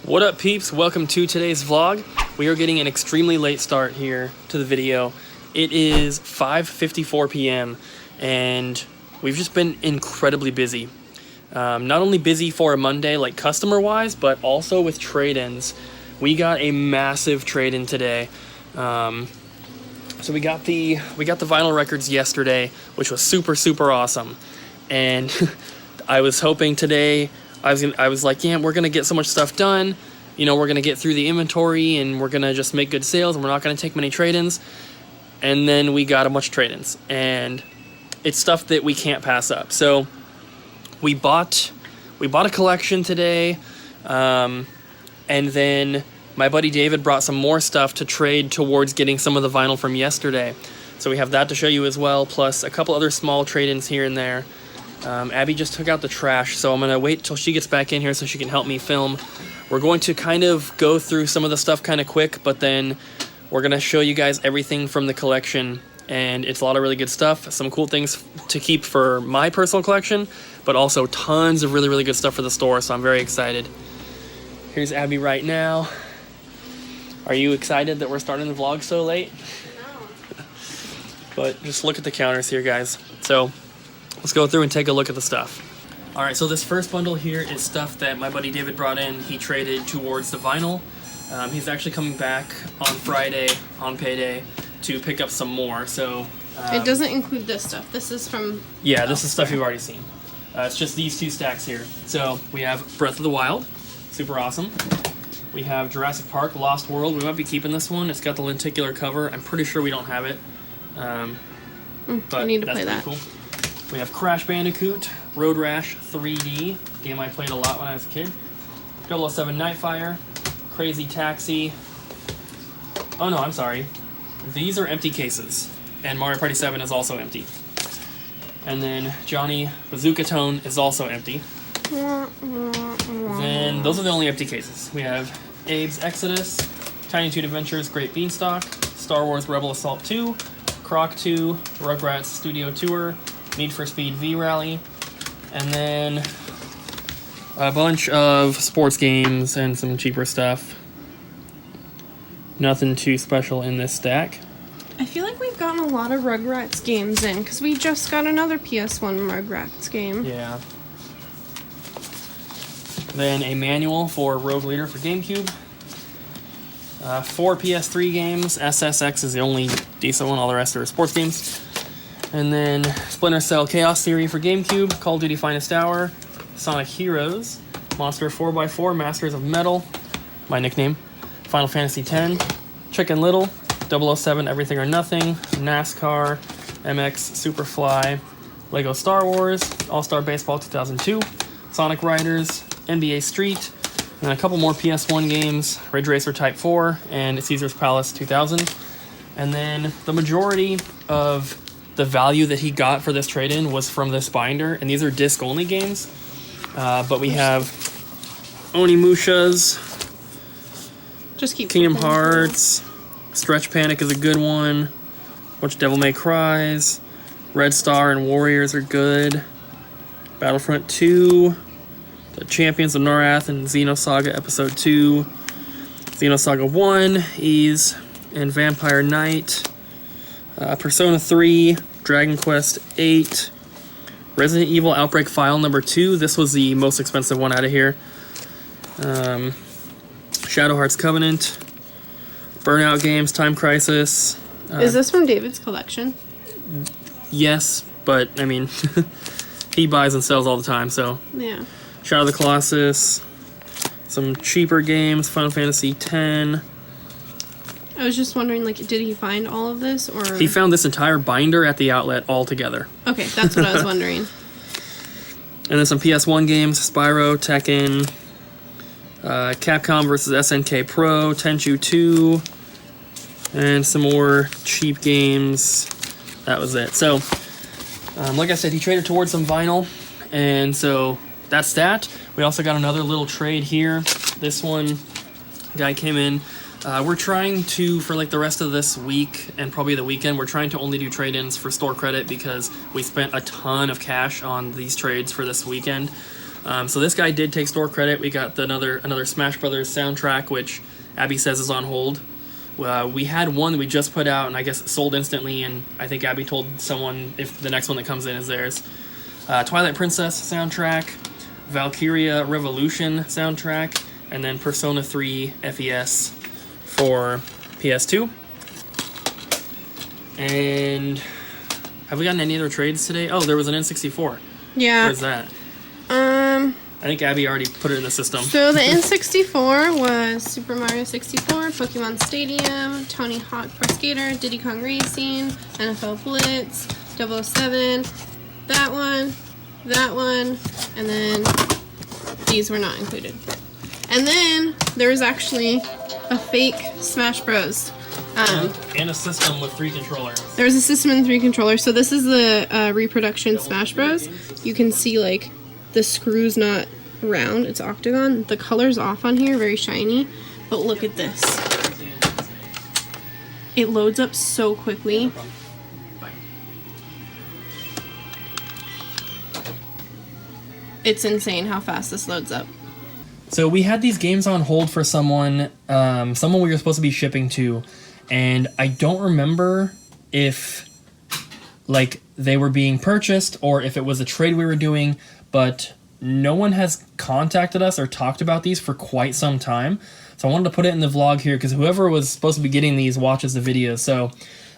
What up, peeps? Welcome to today's vlog. We are getting an extremely late start here to the video. It is 5:54 p.m. and we've just been incredibly busy. Not only busy for a Monday, like customer-wise, but also with trade-ins. We got a massive trade-in today. So we got the vinyl records yesterday, which was super awesome. And I was hoping today, I was like, yeah, we're gonna get so much stuff done. You know, we're gonna get through the inventory and we're gonna just make good sales and we're not gonna take many trade-ins. And then we got a bunch of trade-ins, and it's stuff that we can't pass up. So we bought a collection today, and then my buddy David brought some more stuff to trade towards getting some of the vinyl from yesterday. So we have that to show you as well, plus a couple other small trade-ins here and there. Abby just took out the trash, so I'm going to wait till she gets back in here so she can help me film. We're going to kind of go through some of the stuff kind of quick, but then we're going to show you guys everything from the collection, and it's a lot of really good stuff. Some cool things to keep for my personal collection, but also tons of really good stuff for the store, so I'm very excited. Here's Abby right now. Are you excited that we're starting the vlog so late? No. But just look at the counters here, guys. So let's go through and take a look at the stuff. All right, so this first bundle here is stuff that my buddy David brought in. He traded towards the vinyl. He's actually coming back on Friday on payday to pick up some more. So it doesn't include this stuff. This is from... Yeah, this is stuff you've already seen. It's just these two stacks here. So we have Breath of the Wild, super awesome. We have Jurassic Park, Lost World. We might be keeping this one. It's got the lenticular cover. I'm pretty sure we don't have it. But I need to play that. Cool. We have Crash Bandicoot, Road Rash 3D, game I played a lot when I was a kid. 007 Nightfire, Crazy Taxi. Oh no, I'm sorry. These are empty cases, and Mario Party 7 is also empty. And then Johnny Bazooka Tone is also empty. Then those are the only empty cases. We have Abe's Exodus, Tiny Toon Adventures, Great Beanstalk, Star Wars Rebel Assault 2, Croc 2, Rugrats Studio Tour, Need for Speed V-Rally, and then a bunch of sports games and some cheaper stuff. Nothing too special in this stack. I feel like we've gotten a lot of Rugrats games in, because we just got another PS1 Rugrats game. Yeah. Then a manual for Rogue Leader for GameCube. 4 PS3 games. SSX is the only decent one. All the rest are sports games. And then Splinter Cell Chaos Theory for GameCube. Call of Duty Finest Hour. Sonic Heroes. Monster 4x4. Masters of Metal. My nickname. Final Fantasy X. Chicken Little. 007 Everything or Nothing. NASCAR. MX Superfly. Lego Star Wars. All-Star Baseball 2002. Sonic Riders. NBA Street, and a couple more PS1 games, Ridge Racer Type 4, and Caesar's Palace 2000. And then the majority of the value that he got for this trade-in was from this binder, and these are disc-only games. But we have Onimushas, just keep Kingdom Hearts, Stretch Panic is a good one, a bunch of Devil May Cries, Red Star and Warriors are good, Battlefront 2, The Champions of Norath and Xenosaga Episode 2, Xenosaga 1, Ys, and Vampire Knight, Persona 3, Dragon Quest 8, Resident Evil Outbreak File number 2, this was the most expensive one out of here, Shadow Hearts Covenant, Burnout Games, Time Crisis. Is this from David's collection? Yes, but, I mean, he buys and sells all the time, so... Yeah. Shadow of the Colossus, some cheaper games, Final Fantasy X. I was just wondering, like, did he find all of this, or...? He found this entire binder at the outlet all together. Okay, that's what I was wondering. And then some PS1 games, Spyro, Tekken, Capcom vs. SNK Pro, Tenchu 2, and some more cheap games. That was it. So, like I said, he traded towards some vinyl, and so... That's that. We also got another little trade here. This one, guy came in. We're trying to, for like the rest of this week and probably the weekend, we're trying to only do trade-ins for store credit because we spent a ton of cash on these trades for this weekend. So this guy did take store credit. We got another Smash Brothers soundtrack, which Abby says is on hold. We had one that we just put out, and I guess it sold instantly, and I think Abby told someone if the next one that comes in is theirs. Twilight Princess soundtrack, Valkyria Revolution soundtrack, and then Persona 3 FES for PS2. And have we gotten any other trades today? Oh, there was an N64. Yeah. Where's that? I think Abby already put it in the system. So the N64 was Super Mario 64, Pokemon Stadium, Tony Hawk Pro Skater, Diddy Kong Racing, NFL Blitz, 007, that one, and then these were not included. And then there was actually a fake Smash Bros. And a system with 3 controllers. There was a system and 3 controllers. So this is the reproduction Smash Bros. You can see like the screw's not round, it's octagon. The color's off on here, very shiny. But look at this. It loads up so quickly. It's insane how fast this loads up. So we had these games on hold for someone we were supposed to be shipping to, and I don't remember if like they were being purchased or if it was a trade we were doing, but no one has contacted us or talked about these for quite some time. So I wanted to put it in the vlog here because whoever was supposed to be getting these watches the video. So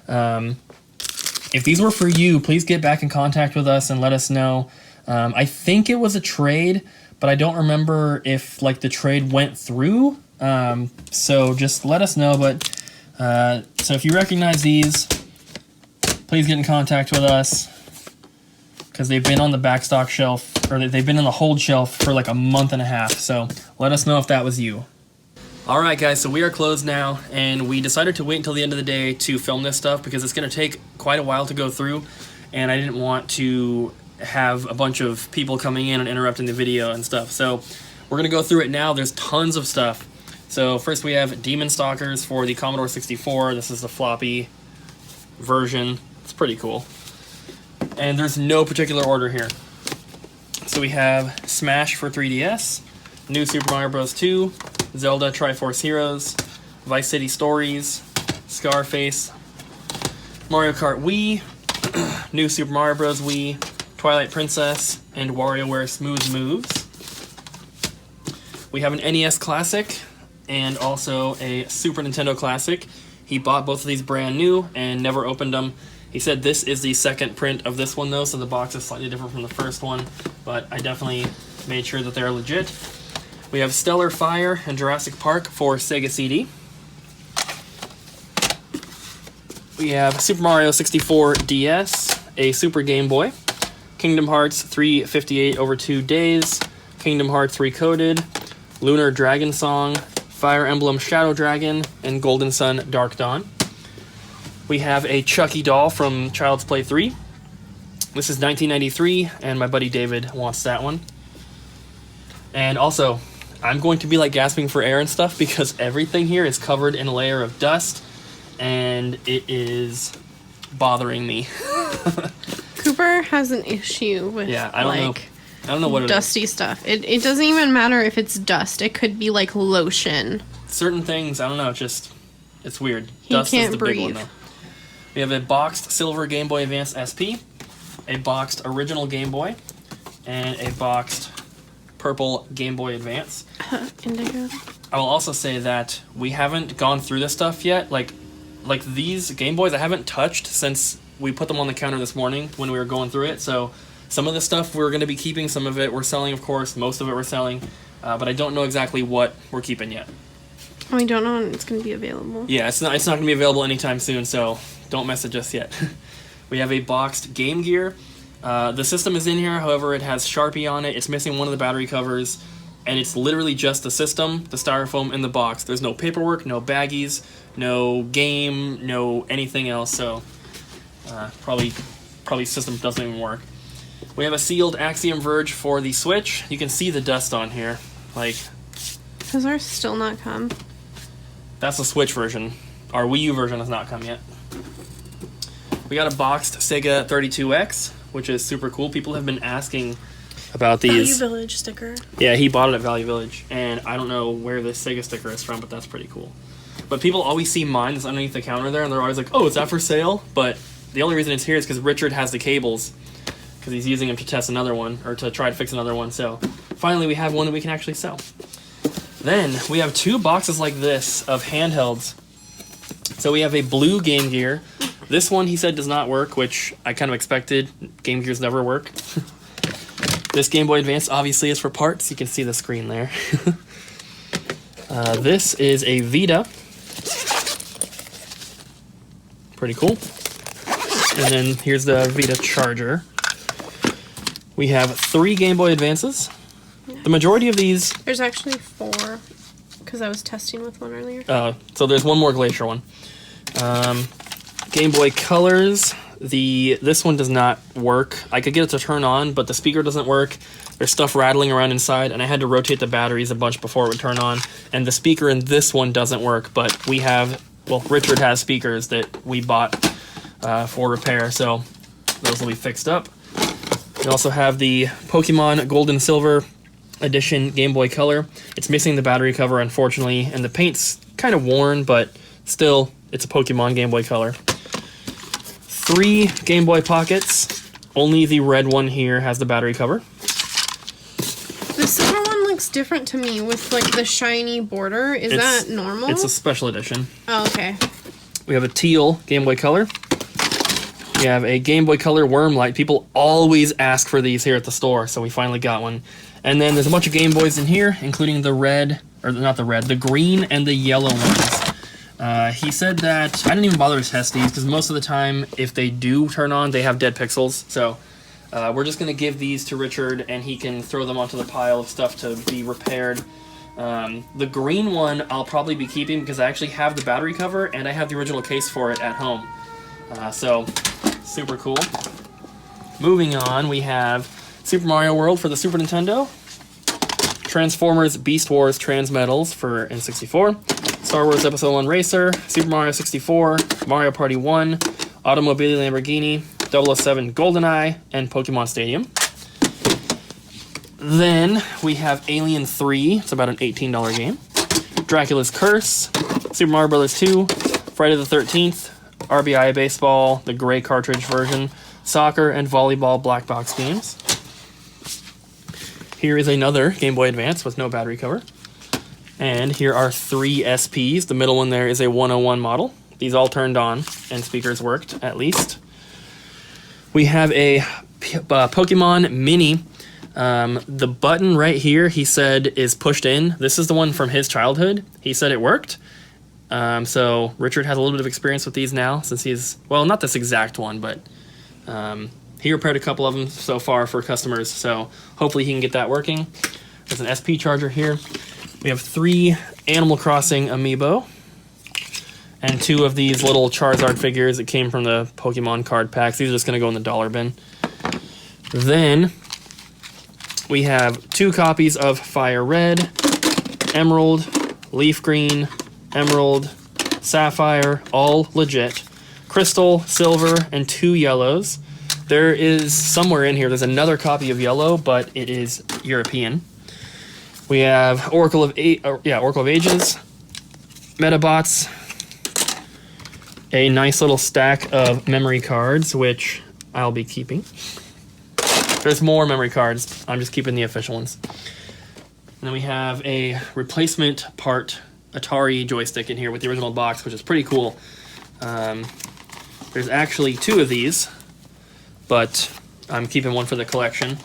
if these were for you, please get back in contact with us and let us know. I think it was a trade, but I don't remember if like the trade went through. So just let us know. But so if you recognize these, please get in contact with us because they've been on the backstock shelf, or they've been in the hold shelf for like a month and a half. So let us know if that was you. All right, guys, so we are closed now, and we decided to wait until the end of the day to film this stuff because it's going to take quite a while to go through, and I didn't want to have a bunch of people coming in and interrupting the video and stuff. So we're going to go through it now. There's tons of stuff. So first we have Demon Stalkers for the Commodore 64. This is the floppy version. It's pretty cool. And there's no particular order here. So we have Smash for 3DS, New Super Mario Bros. 2, Zelda Triforce Heroes, Vice City Stories, Scarface, Mario Kart Wii, New Super Mario Bros. Wii, Twilight Princess, and WarioWare Smooth Moves. We have an NES Classic and also a Super Nintendo Classic. He bought both of these brand new and never opened them. He said this is the second print of this one though, so the box is slightly different from the first one, but I definitely made sure that they're legit. We have Stellar Fire and Jurassic Park for Sega CD. We have Super Mario 64 DS, a Super Game Boy, Kingdom Hearts 358 over 2 days, Kingdom Hearts Recoded, Lunar Dragon Song, Fire Emblem Shadow Dragon, and Golden Sun Dark Dawn. We have a Chucky doll from Child's Play 3. This is 1993, and my buddy David wants that one. And also, I'm going to be like gasping for air and stuff because everything here is covered in a layer of dust, and it is bothering me. Cooper has an issue with I don't know what it is. Dusty stuff. It doesn't even matter if it's dust. It could be like lotion. Certain things, I don't know, it's weird. He Dust can't is the breathe. big one though. We have a boxed Silver Game Boy Advance SP, a boxed Original Game Boy, and a boxed Purple Game Boy Advance. Indigo. I will also say that we haven't gone through this stuff yet. Like these Game Boys I haven't touched since we put them on the counter this morning when we were going through it. So some of the stuff we're going to be keeping, some of it we're selling, of course. Most of it we're selling, but I don't know exactly what we're keeping yet. We don't know when it's going to be available. Yeah, it's not going to be available anytime soon, so don't message us yet. We have a boxed Game Gear. The system is in here, however, it has Sharpie on it. It's missing one of the battery covers, and it's literally just the system, the styrofoam, and the box. There's no paperwork, no baggies, no game, no anything else, so probably system doesn't even work. We have a sealed Axiom Verge for the Switch. You can see the dust on here. Like, Has ours still not come? that's the Switch version. Our Wii U version has not come yet. We got a boxed Sega 32X, which is super cool. People have been asking about these. Value Village sticker. Yeah, he bought it at Value Village, and I don't know where this Sega sticker is from, but that's pretty cool. But people always see mine that's underneath the counter there, and they're always like, oh, is that for sale? But the only reason it's here is because Richard has the cables, because he's using them to test another one, or to try to fix another one. So finally we have one that we can actually sell. Then we have 2 boxes like this of handhelds. So we have a blue Game Gear. This one he said does not work, which I kind of expected. Game Gears never work. This Game Boy Advance obviously is for parts. You can see the screen there. This is a Vita. Pretty cool. And then here's the Vita charger. We have 3 Game Boy Advances. The majority of these... There's actually 4, because I was testing with one earlier. So there's one more Glacier one. Game Boy Colors. This one does not work. I could get it to turn on, but the speaker doesn't work. There's stuff rattling around inside, and I had to rotate the batteries a bunch before it would turn on. And the speaker in this one doesn't work, but we have... Well, Richard has speakers that we bought for repair, so those will be fixed up. We also have the Pokemon Gold and Silver Edition Game Boy Color. It's missing the battery cover, unfortunately, and the paint's kind of worn, but still, it's a Pokemon Game Boy Color. 3 Game Boy Pockets. Only the red one here has the battery cover. The silver one looks different to me with like the shiny border. Is that normal? It's a special edition. Oh, okay. We have a teal Game Boy Color. We have a Game Boy Color Worm Light. People always ask for these here at the store, so we finally got one. And then there's a bunch of Game Boys in here, including the red, or not the red, the green and the yellow ones. He said that, I didn't even bother to test these, because most of the time, if they do turn on, they have dead pixels. So we're just going to give these to Richard, and he can throw them onto the pile of stuff to be repaired. The green one I'll probably be keeping, because I actually have the battery cover, and I have the original case for it at home. So, super cool. Moving on, we have Super Mario World for the Super Nintendo, Transformers Beast Wars Transmetals for N64, Star Wars Episode 1 Racer, Super Mario 64, Mario Party 1, Automobile Lamborghini, 007 GoldenEye, and Pokemon Stadium. Then we have Alien 3, it's about an $18 game, Dracula's Curse, Super Mario Bros. 2, Friday the 13th, RBI Baseball, the gray cartridge version, soccer and volleyball black box games. Here is another Game Boy Advance with no battery cover. And here are 3 SPs. The middle one there is a 101 model. These all turned on and speakers worked, at least. We have a Pokemon Mini. The button right here, he said, is pushed in. This is the one from his childhood. He said it worked. So Richard has a little bit of experience with these now, since he's, well, not this exact one, but he repaired a couple of them so far for customers, so hopefully he can get that working. There's an SP charger here. We have 3 Animal Crossing amiibo, and 2 of these little Charizard figures that came from the Pokemon card packs. These are just going to go in the dollar bin. Then we have 2 copies of Fire Red, Emerald, Leaf Green, Emerald, Sapphire, all legit, Crystal, Silver, and 2 yellows. There is somewhere in here, there's another copy of yellow, but it is European. We have Oracle of Ages, Metabots, a nice little stack of memory cards, which I'll be keeping. There's more memory cards. I'm just keeping the official ones. And then we have a replacement part Atari joystick in here with the original box, which is pretty cool. There's actually 2 of these, but I'm keeping one for the collection.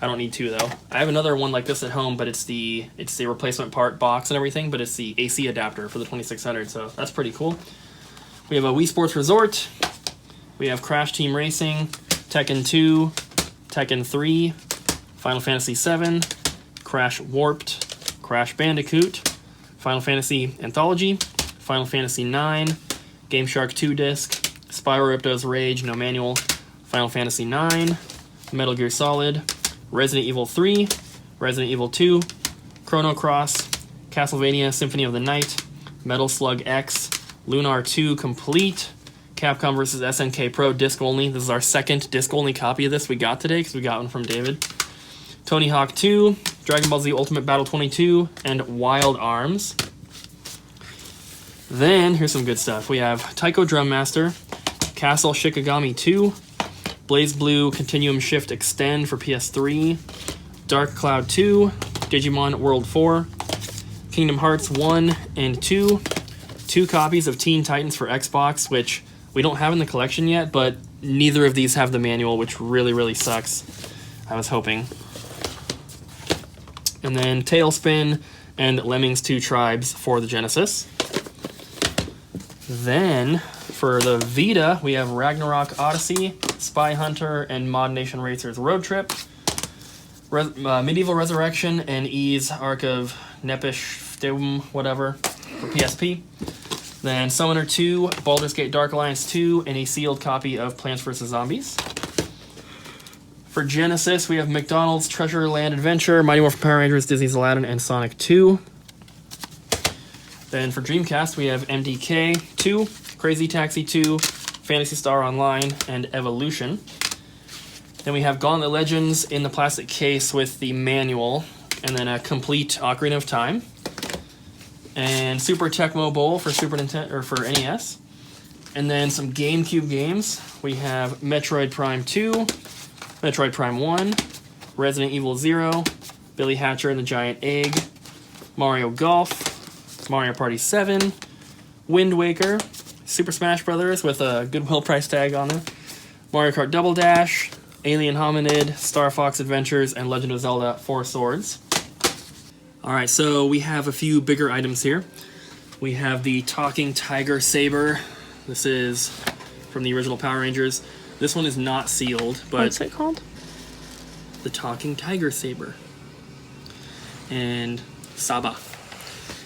I don't need 2 though. I have another one like this at home, but it's the replacement part box and everything, but it's the AC adapter for the 2600, so that's pretty cool. We have a Wii Sports Resort. We have Crash Team Racing, Tekken 2, Tekken 3, Final Fantasy 7, Crash Warped, Crash Bandicoot, Final Fantasy Anthology, Final Fantasy 9, Game Shark 2 disc, Spyro Ripto's Rage, no manual, Final Fantasy 9, Metal Gear Solid, Resident Evil 3, Resident Evil 2, Chrono Cross, Castlevania Symphony of the Night, Metal Slug X, Lunar 2 Complete, Capcom vs. SNK Pro disc only. This is our second disc only copy of this we got today because we got one from David. Tony Hawk 2, Dragon Ball Z Ultimate Battle 22, and Wild Arms. Then, here's some good stuff. We have Taiko Drum Master, Castle Shikigami 2, Blaze Blue Continuum Shift Extend for PS3, Dark Cloud 2, Digimon World 4, Kingdom Hearts 1 and 2, 2 copies of Teen Titans for Xbox, which we don't have in the collection yet, but neither of these have the manual, which really, really sucks. I was hoping. And then Tailspin and Lemmings 2 Tribes for the Genesis. Then, for the Vita, we have Ragnarok Odyssey, Spy Hunter, and Mod Nation Racers Road Trip, Medieval Resurrection, and Ys Arc of Nepish Doom, whatever, for PSP. Then Summoner 2, Baldur's Gate Dark Alliance 2, and a sealed copy of Plants vs. Zombies. For Genesis, we have McDonald's Treasure Land Adventure, Mighty Morphin Power Rangers, Disney's Aladdin, and Sonic 2. Then for Dreamcast, we have MDK 2, Crazy Taxi 2, Phantasy Star Online, and Evolution. Then we have Gauntlet Legends in the plastic case with the manual, and then a complete Ocarina of Time. And Super Tecmo Bowl for Super Nintendo or for NES. And then some GameCube games. We have Metroid Prime 2, Metroid Prime 1, Resident Evil 0, Billy Hatcher and the Giant Egg, Mario Golf, Mario Party 7, Wind Waker, Super Smash Bros. With a Goodwill price tag on it, Mario Kart Double Dash, Alien Hominid, Star Fox Adventures, and Legend of Zelda 4 Swords. Alright, so we have a few bigger items here. We have the Talking Tiger Saber. This is from the original Power Rangers. This one is not sealed, but... What's it called? The Talking Tiger Saber. And Saba.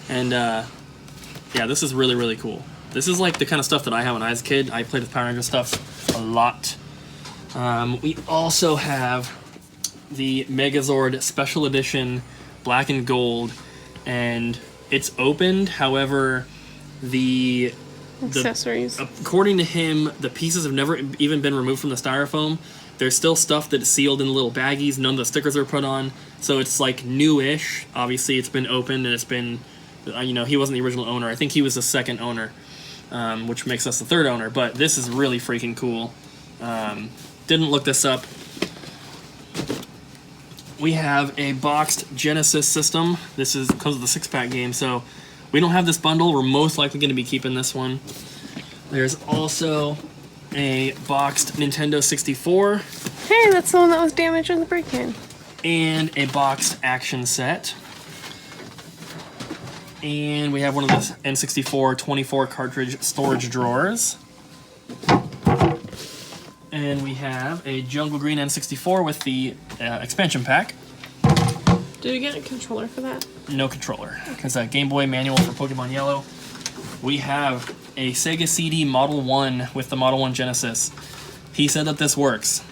And, yeah, this is really, really cool. This is like the kind of stuff that I had when I was a kid. I played with Power Rangers stuff a lot. We also have the Megazord Special Edition Black and Gold, and it's opened. However, the accessories. According to him, the pieces have never even been removed from the styrofoam. There's still stuff that's sealed in little baggies. None of the stickers are put on, so it's like new-ish. Obviously, it's been opened and it's been, you know, he wasn't the original owner. I think he was the second owner, which makes us the third owner. But this is really freaking cool. Didn't look this up. We have a boxed Genesis system. This is because of the 6-pack game, so we don't have this bundle. We're most likely going to be keeping this one. There's also a boxed Nintendo 64. Hey, that's the one that was damaged in the break-in. And a boxed action set. And we have one of those N64 24 cartridge storage drawers. And we have a Jungle Green N64 with the expansion pack. Did we get a controller for that? No controller. It's a Game Boy manual for Pokemon Yellow. We have a Sega CD Model 1 with the Model 1 Genesis. He said that this works.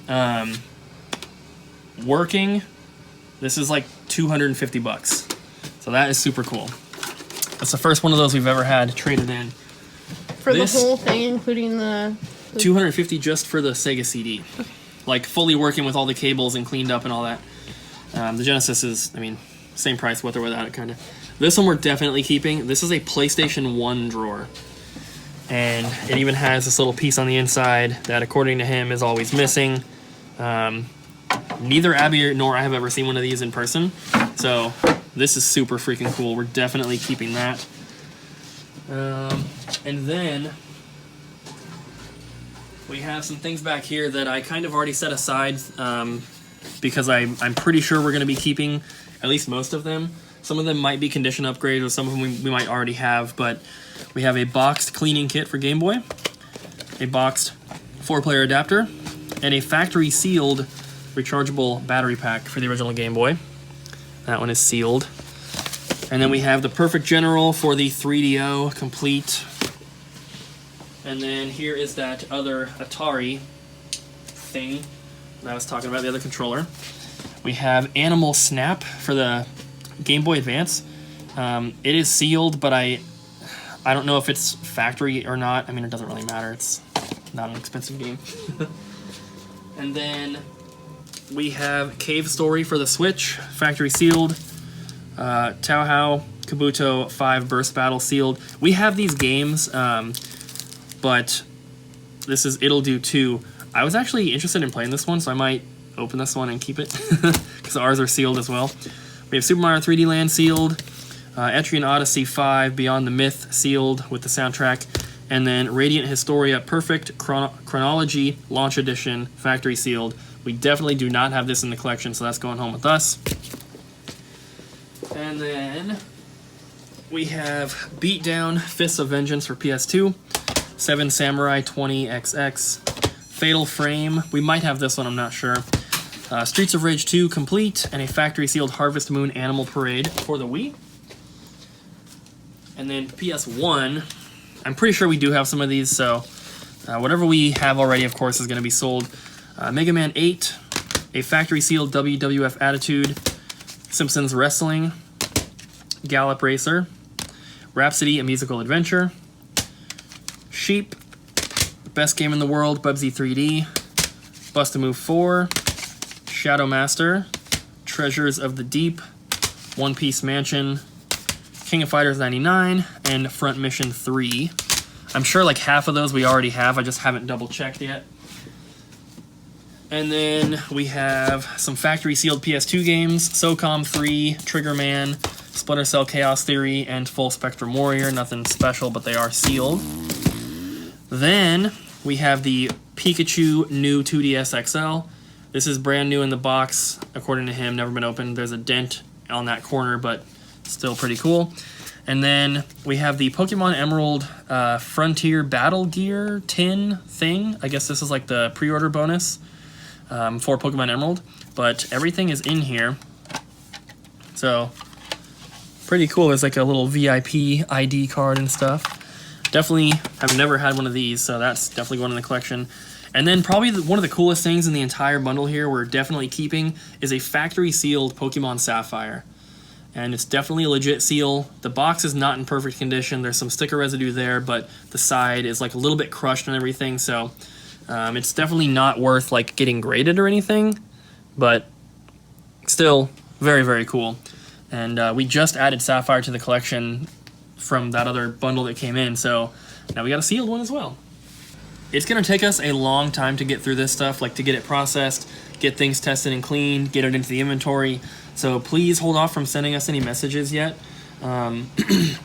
Working, this is like $250. So that is super cool. That's the first one of those we've ever had traded in. For this, the whole thing, including the... $250 just for the Sega CD. Like, fully working with all the cables and cleaned up and all that. The Genesis is, I mean, same price with or without it, kind of. This one we're definitely keeping. This is a PlayStation 1 drawer. And it even has this little piece on the inside that, according to him, is always missing. Neither Abby nor I have ever seen one of these in person. So, this is super freaking cool. We're definitely keeping that. And then... we have some things back here that I kind of already set aside because I'm pretty sure we're going to be keeping at least most of them. Some of them might be condition upgrades, or some of them we might already have, but we have a boxed cleaning kit for Game Boy, a boxed 4-player adapter, and a factory sealed rechargeable battery pack for the original Game Boy. That one is sealed. And then we have the Perfect General for the 3DO complete. And then here is that other Atari thing that I was talking about, the other controller. We have Animal Snap for the Game Boy Advance. It is sealed, but I don't know if it's factory or not. I mean, it doesn't really matter. It's not an expensive game. And then we have Cave Story for the Switch, factory sealed. Touhou, Kabuto 5 Burst Battle sealed. We have these games, but this is It'll Do 2. I was actually interested in playing this one, so I might open this one and keep it, because ours are sealed as well. We have Super Mario 3D Land sealed, Etrian Odyssey 5 Beyond the Myth sealed with the soundtrack, and then Radiant Historia Perfect Chronology Launch Edition factory sealed. We definitely do not have this in the collection, so that's going home with us. And then we have Beatdown Fists of Vengeance for PS2, 7 Samurai 20XX, Fatal Frame, we might have this one, I'm not sure. Streets of Rage 2 Complete, and a factory sealed Harvest Moon Animal Parade for the Wii. And then PS1, I'm pretty sure we do have some of these, so whatever we have already, of course, is going to be sold. Mega Man 8, a factory sealed WWF Attitude, Simpsons Wrestling, Gallop Racer, Rhapsody, A Musical Adventure, Sheep, Best Game in the World, Bubsy 3D, Bust-A-Move 4, Shadow Master, Treasures of the Deep, One Piece Mansion, King of Fighters 99, and Front Mission 3. I'm sure like half of those we already have, I just haven't double checked yet. And then we have some factory sealed PS2 games, SOCOM 3, Trigger Man, Splinter Cell Chaos Theory, and Full Spectrum Warrior. Nothing special, but they are sealed. Then we have the Pikachu new 2DS XL. This is brand new in the box, according to him, never been opened. There's a dent on that corner, but still pretty cool. And then we have the Pokemon Emerald Frontier Battle Gear tin thing. I guess this is like the pre-order bonus for Pokemon Emerald, but everything is in here. So pretty cool. There's like a little VIP ID card and stuff. Definitely have never had one of these, so that's definitely going in the collection. And then probably one of the coolest things in the entire bundle here we're definitely keeping is a factory sealed Pokemon Sapphire. And it's definitely a legit seal. The box is not in perfect condition. There's some sticker residue there, but the side is like a little bit crushed and everything, so it's definitely not worth like getting graded or anything, but still very, very cool. And we just added Sapphire to the collection from that other bundle that came in, so now we got a sealed one as well. It's going to take us a long time to get through this stuff, like to get it processed, get things tested and cleaned, get it into the inventory, so please hold off from sending us any messages yet.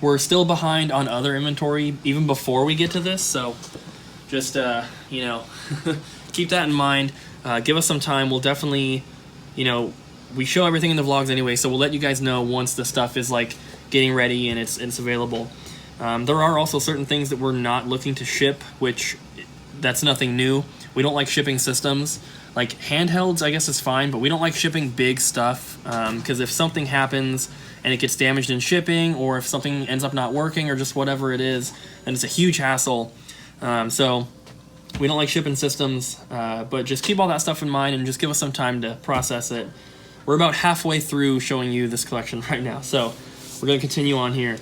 We're still behind on other inventory even before we get to this, so just, you know, keep that in mind. Give us some time. We'll definitely, you know, we show everything in the vlogs anyway, so we'll let you guys know once the stuff is like getting ready and it's available. There are also certain things that we're not looking to ship, which that's nothing new. We don't like shipping systems. Like handhelds, I guess is fine, but we don't like shipping big stuff because if something happens and it gets damaged in shipping, or if something ends up not working or just whatever it is, then it's a huge hassle. So we don't like shipping systems, but just keep all that stuff in mind and just give us some time to process it. We're about halfway through showing you this collection right now, so we're going to continue on here.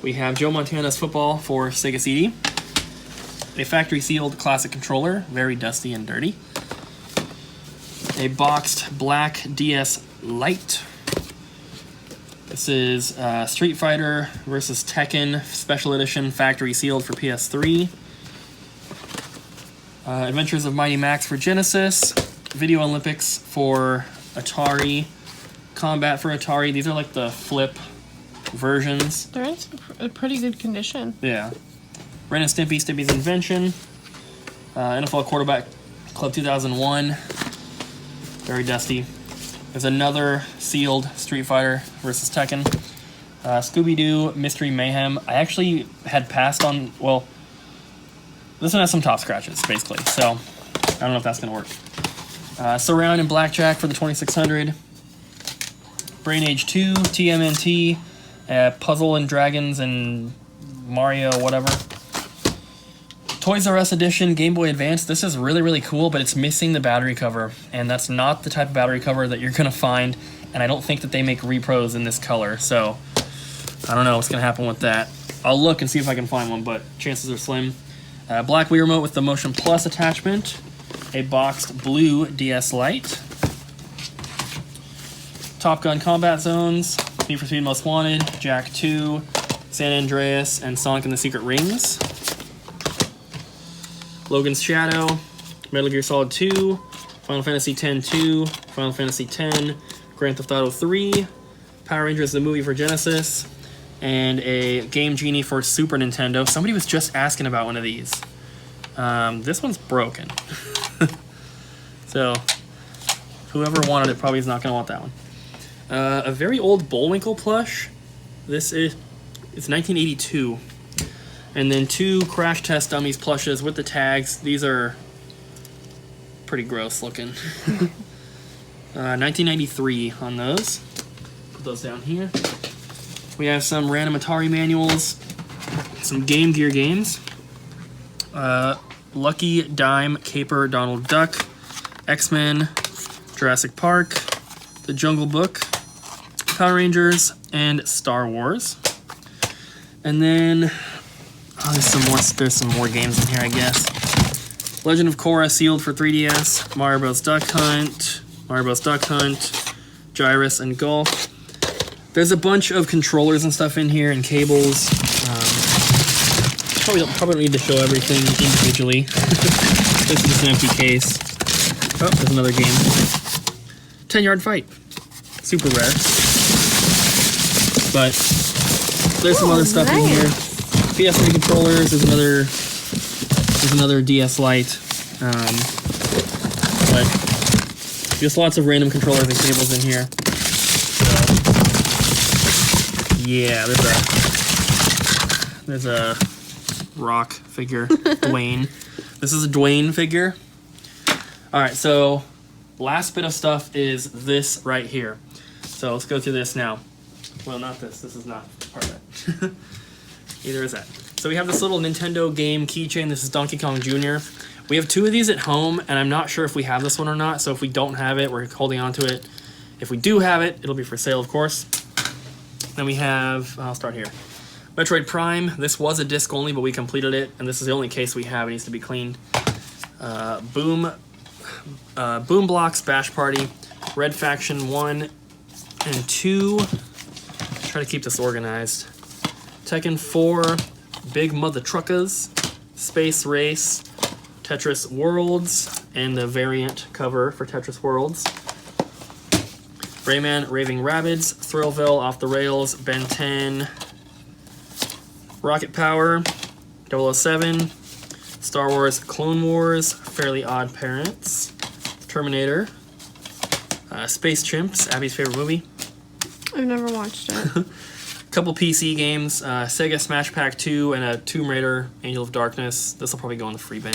We have Joe Montana's football for Sega CD, a factory sealed classic controller, very dusty and dirty, a boxed black DS Lite. This is Street Fighter versus Tekken Special Edition factory sealed for PS3. Adventures of Mighty Max for Genesis, Video Olympics for Atari, Combat for Atari. These are like the flip versions. They're in a pretty good condition. Yeah. Ren and Stimpy, Stimpy's Invention, NFL Quarterback Club 2001, very dusty. There's another sealed Street Fighter versus Tekken. Scooby-Doo Mystery Mayhem. I actually had passed on, well, this one has some top scratches, basically, so I don't know if that's going to work. Surround and Blackjack for the 2600. Brain Age 2, TMNT, Puzzle and Dragons and Mario, whatever. Toys R Us Edition Game Boy Advance. This is really, really cool, but it's missing the battery cover, and that's not the type of battery cover that you're going to find, and I don't think that they make repros in this color, so I don't know what's going to happen with that. I'll look and see if I can find one, but chances are slim. Black Wii Remote with the Motion Plus attachment. A boxed blue DS Lite. Top Gun Combat Zones, Need for Speed Most Wanted, Jak 2, San Andreas, and Sonic and the Secret Rings. Logan's Shadow, Metal Gear Solid 2, Final Fantasy X-2, Final Fantasy X, Grand Theft Auto 3, Power Rangers the movie for Genesis, and a Game Genie for Super Nintendo. Somebody was just asking about one of these. This one's broken. So, whoever wanted it probably is not going to want that one. A very old Bullwinkle plush. It's 1982. And then 2 Crash Test Dummies plushes with the tags. These are pretty gross looking. 1993 on those. Put those down here. We have some random Atari manuals, some Game Gear games. Lucky Dime Caper Donald Duck, X-Men, Jurassic Park, The Jungle Book, Power Rangers, and Star Wars. And then there's some more games in here, I guess. Legend of Korra sealed for 3DS, Mario Bros. Duck Hunt, Gyrus, and Golf. There's a bunch of controllers and stuff in here and cables. Probably don't need to show everything individually. This is just an empty case. Oh, there's another game. 10-Yard Fight. Super rare. But there's some other stuff in here. PS3 controllers. There's another DS Lite. But just lots of random controllers and cables in here. So, yeah, there's a rock figure, Dwayne. This is a Dwayne figure. Alright, so last bit of stuff is this right here. So let's go through this now. Well, not this. This is not part of it. Neither is that. So we have this little Nintendo game keychain. This is Donkey Kong Jr. We have 2 of these at home, and I'm not sure if we have this one or not. So if we don't have it, we're holding on to it. If we do have it, it'll be for sale, of course. Then we have, I'll start here. Metroid Prime. This was a disc only, but we completed it, and this is the only case we have. It needs to be cleaned. Boom Blocks Bash Party, Red Faction 1 and 2. Try to keep this organized. Tekken 4, Big Mother Truckers, Space Race, Tetris Worlds, and the variant cover for Tetris Worlds. Rayman Raving Rabbids, Thrillville Off the Rails, Ben 10, Rocket Power, 007, Star Wars Clone Wars, Fairly Odd Parents, Terminator, Space Chimps, Abby's favorite movie. I've never watched it. A couple PC games, Sega Smash Pack 2 and a Tomb Raider Angel of Darkness. This will probably go in the free bin.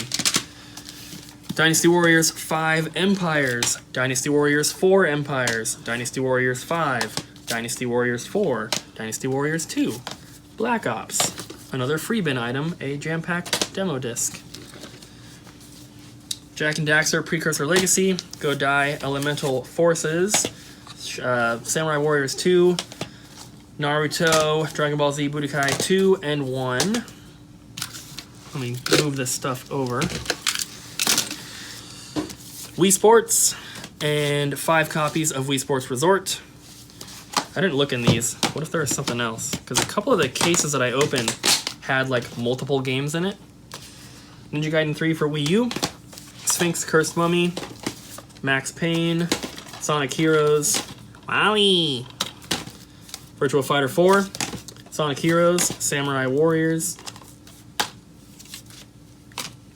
Dynasty Warriors 5 Empires, Dynasty Warriors 4 Empires, Dynasty Warriors 5, Dynasty Warriors 4, Dynasty Warriors 2, Black Ops, another free bin item, a jam-packed demo disc. Jak and Daxter Precursor Legacy, Godai Elemental Forces, Samurai Warriors 2, Naruto, Dragon Ball Z Budokai 2 and 1. Let me move this stuff over. Wii Sports, and 5 copies of Wii Sports Resort. I didn't look in these. What if there was something else? Because a couple of the cases that I opened had like multiple games in it. Ninja Gaiden 3 for Wii U, Sphinx Cursed Mummy, Max Payne, Sonic Heroes, Wowie, Virtua Fighter 4, Sonic Heroes, Samurai Warriors,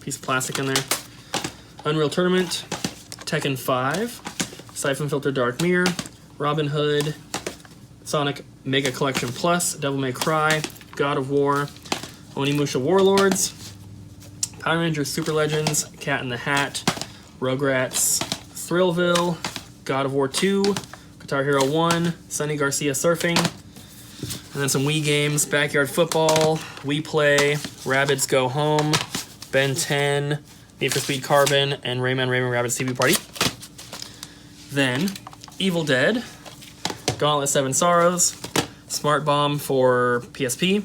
piece of plastic in there, Unreal Tournament, Tekken 5, Siphon Filter Dark Mirror, Robin Hood, Sonic Mega Collection Plus, Devil May Cry, God of War, Onimusha Warlords, Power Rangers Super Legends, Cat in the Hat, Rugrats, Thrillville, God of War 2, Guitar Hero 1, Sunny Garcia Surfing, and then some Wii games, Backyard Football, Wii Play, Rabbids Go Home, Ben 10, Need for Speed Carbon, and Rayman Raving Rabbids TV Party. Then, Evil Dead, Gauntlet 7 Sorrows, Smart Bomb for PSP,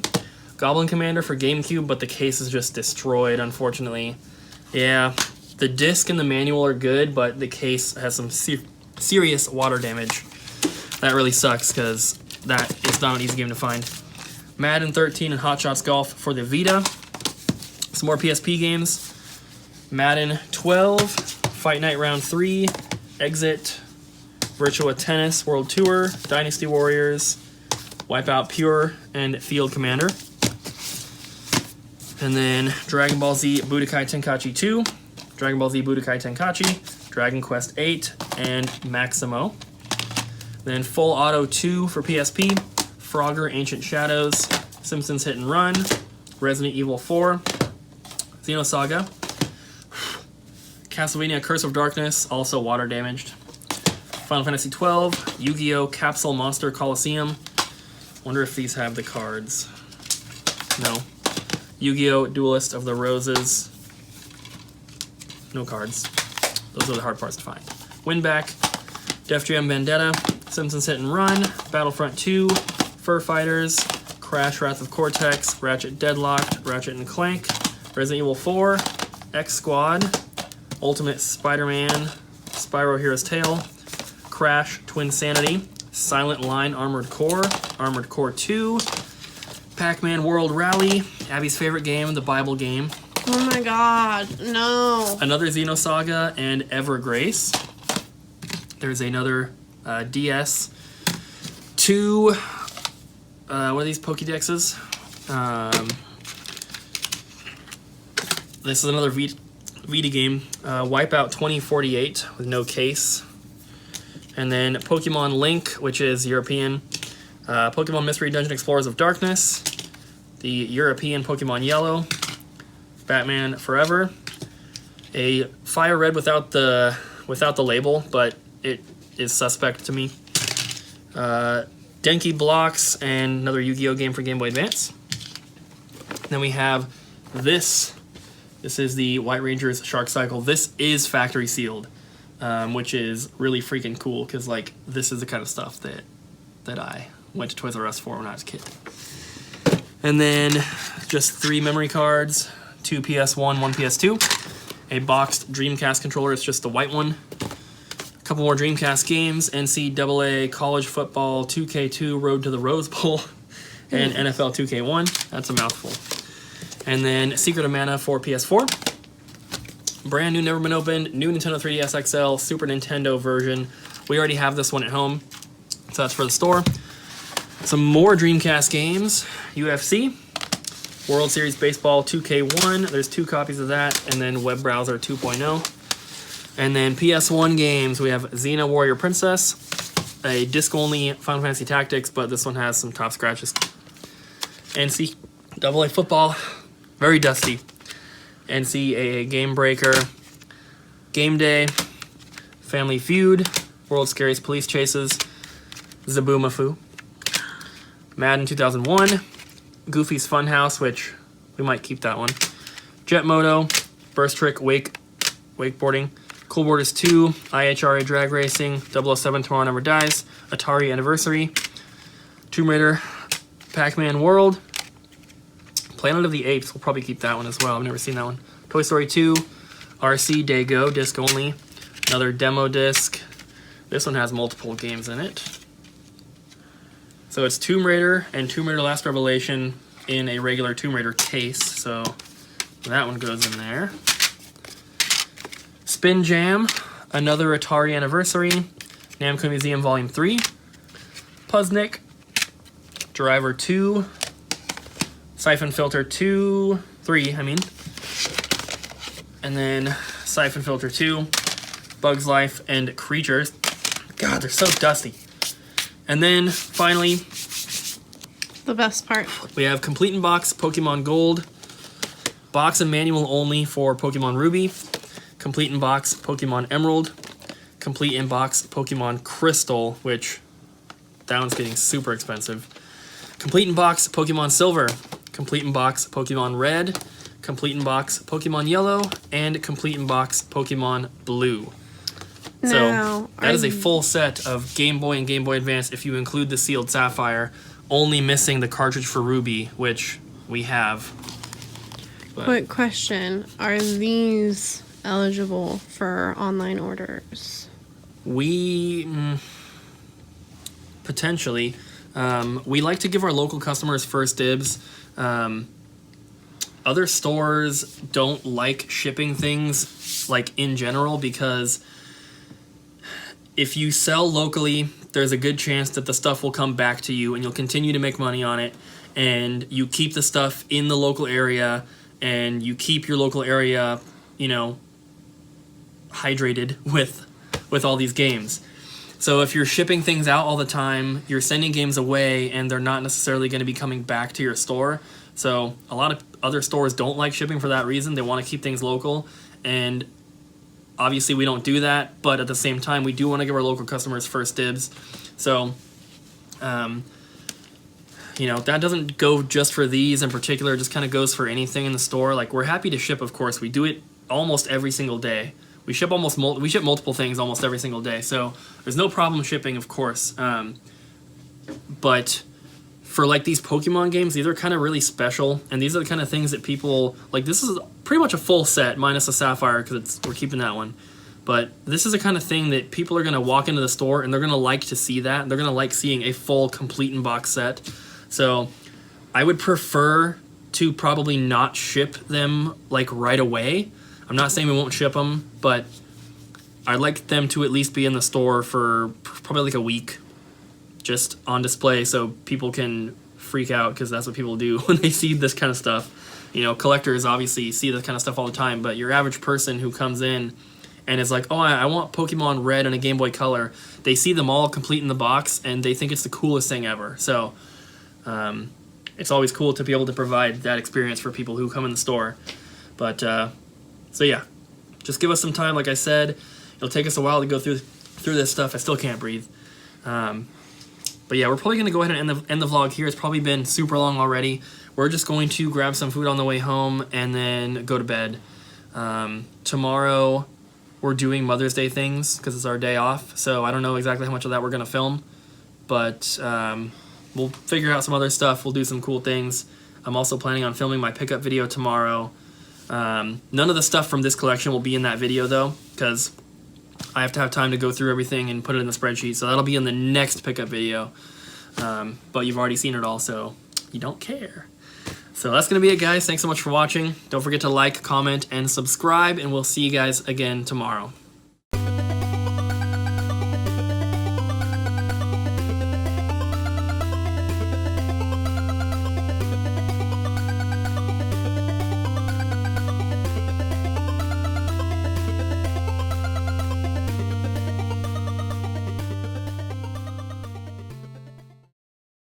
Goblin Commander for GameCube, but the case is just destroyed, unfortunately. Yeah, the disc and the manual are good, but the case has some serious water damage. That really sucks because that is not an easy game to find. Madden 13 and Hot Shots Golf for the Vita. Some more PSP games. Madden 12, Fight Night Round 3, Exit, Virtua Tennis World Tour, Dynasty Warriors, Wipeout Pure, and Field Commander. And then Dragon Ball Z Budokai Tenkaichi 2, Dragon Ball Z Budokai Tenkaichi, Dragon Quest 8, and Maximo. Then Full Auto 2 for PSP, Frogger Ancient Shadows, Simpsons Hit and Run, Resident Evil 4, Xenosaga, Castlevania Curse of Darkness, also water damaged, Final Fantasy 12, Yu-Gi-Oh! Capsule Monster Coliseum. Wonder if these have the cards. No. Yu-Gi-Oh! Duelist of the Roses. No cards. Those are the hard parts to find. Winback, Def Jam Vendetta, Simpsons Hit and Run, Battlefront 2, Fur Fighters, Crash Wrath of Cortex, Ratchet Deadlocked, Ratchet and Clank, Resident Evil 4, X Squad, Ultimate Spider-Man, Spyro Hero's Tale, Crash Twin Sanity, Silent Line Armored Core 2, Pac-Man World Rally, Abby's favorite game, the Bible game. Oh my god, no. Another Xenosaga and Evergrace. There's another DS. Two, what are these Pokédexes? This is another Vita game, Wipeout 2048 with no case. And then Pokemon Link, which is European. Pokemon Mystery Dungeon Explorers of Darkness. The European Pokemon Yellow. Batman Forever. A Fire Red without the label, but it is suspect to me. Denki Blocks and another Yu-Gi-Oh! Game for Game Boy Advance. Then we have this. This is the White Rangers Shark Cycle. This is factory sealed, which is really freaking cool because like this is the kind of stuff that I went to Toys R Us for when I was a kid. And then just 3 memory cards, 2 PS1, 1 PS2, a boxed Dreamcast controller. It's just the white one. A couple more Dreamcast games: NCAA College Football 2K2 Road to the Rose Bowl, and NFL 2K1. That's a mouthful. And then Secret of Mana for PS4. Brand new, never been opened, new Nintendo 3DS XL, Super Nintendo version. We already have this one at home, so that's for the store. Some more Dreamcast games. UFC, World Series Baseball 2K1. There's 2 copies of that, and then Web Browser 2.0. And then PS1 games, we have Xena Warrior Princess, a disc-only Final Fantasy Tactics, but this one has some top scratches. NCAA Football, very dusty. NCAA Game Breaker, Game Day, Family Feud, World's Scariest Police Chases, Zaboomafoo, Madden 2001, Goofy's Funhouse, which we might keep that one, Jet Moto, Burst Trick Wakeboarding, Cool Borders 2, IHRA Drag Racing, 007 Tomorrow Never Dies, Atari Anniversary, Tomb Raider, Pac-Man World, Planet of the Apes, we'll probably keep that one as well. I've never seen that one. Toy Story 2, RC Day Go, disc only. Another demo disc. This one has multiple games in it. So it's Tomb Raider and Tomb Raider Last Revelation in a regular Tomb Raider case. So that one goes in there. Spin Jam, another Atari Anniversary. Namco Museum Volume 3. Puzznick, Driver 2. Siphon Filter 3, and then Siphon Filter 2, Bugs Life, and Creatures. God, they're so dusty. And then, finally, The best part. we have Complete in Box Pokemon Gold, box and manual only for Pokemon Ruby, Complete in Box Pokemon Emerald, Complete in Box Pokemon Crystal, which that one's getting super expensive, Complete in Box Pokemon Silver, Complete in Box Pokemon Red, Complete in Box Pokemon Yellow, and Complete in Box Pokemon Blue. So that is a full set of Game Boy and Game Boy Advance if you include the sealed Sapphire, only missing the cartridge for Ruby, which we have. But quick question. Are these eligible for online orders? we potentially. We like to give our local customers first dibs. Other stores don't like shipping things, like, in general, because if you sell locally, there's a good chance that the stuff will come back to you and you'll continue to make money on it, and you keep the stuff in the local area, and you keep your local area, you know, hydrated with all these games. So if you're shipping things out all the time, you're sending games away, and they're not necessarily going to be coming back to your store. So a lot of other stores don't like shipping for that reason. They want to keep things local, and obviously we don't do that, but at the same time, we do want to give our local customers first dibs. So, you know, that doesn't go just for these in particular. It just kind of goes for anything in the store. Like, we're happy to ship, of course. We do it almost every single day. We ship multiple things almost every single day, so there's no problem shipping, of course. But for, like, these Pokemon games, these are kind of really special, and these are the kind of things that people, like, this is pretty much a full set minus a Sapphire, because we're keeping that one. But this is the kind of thing that people are going to walk into the store and they're going to like to see that. They're going to like seeing a full, complete in-box set. So I would prefer to probably not ship them, like, right away. I'm not saying we won't ship them, but I'd like them to at least be in the store for probably like a week, just on display, so people can freak out, because that's what people do when they see this kind of stuff. You know, collectors obviously see this kind of stuff all the time, but your average person who comes in and is like, oh, I want Pokemon Red and a Game Boy Color, they see them all complete in the box, and they think it's the coolest thing ever. So it's always cool to be able to provide that experience for people who come in the store. But so yeah, just give us some time. Like I said, it'll take us a while to go through this stuff. I still can't breathe. But yeah, we're probably going to go ahead and end the vlog here. It's probably been super long already. We're just going to grab some food on the way home and then go to bed. Tomorrow, we're doing Mother's Day things because it's our day off. So I don't know exactly how much of that we're going to film. But we'll figure out some other stuff. We'll do some cool things. I'm also planning on filming my pickup video tomorrow. None of the stuff from this collection will be in that video, though, because I have to have time to go through everything and put it in the spreadsheet, so that'll be in the next pickup video. But you've already seen it all, so you don't care. So that's going to be it, guys. Thanks so much for watching. Don't forget to like, comment, and subscribe, and we'll see you guys again tomorrow.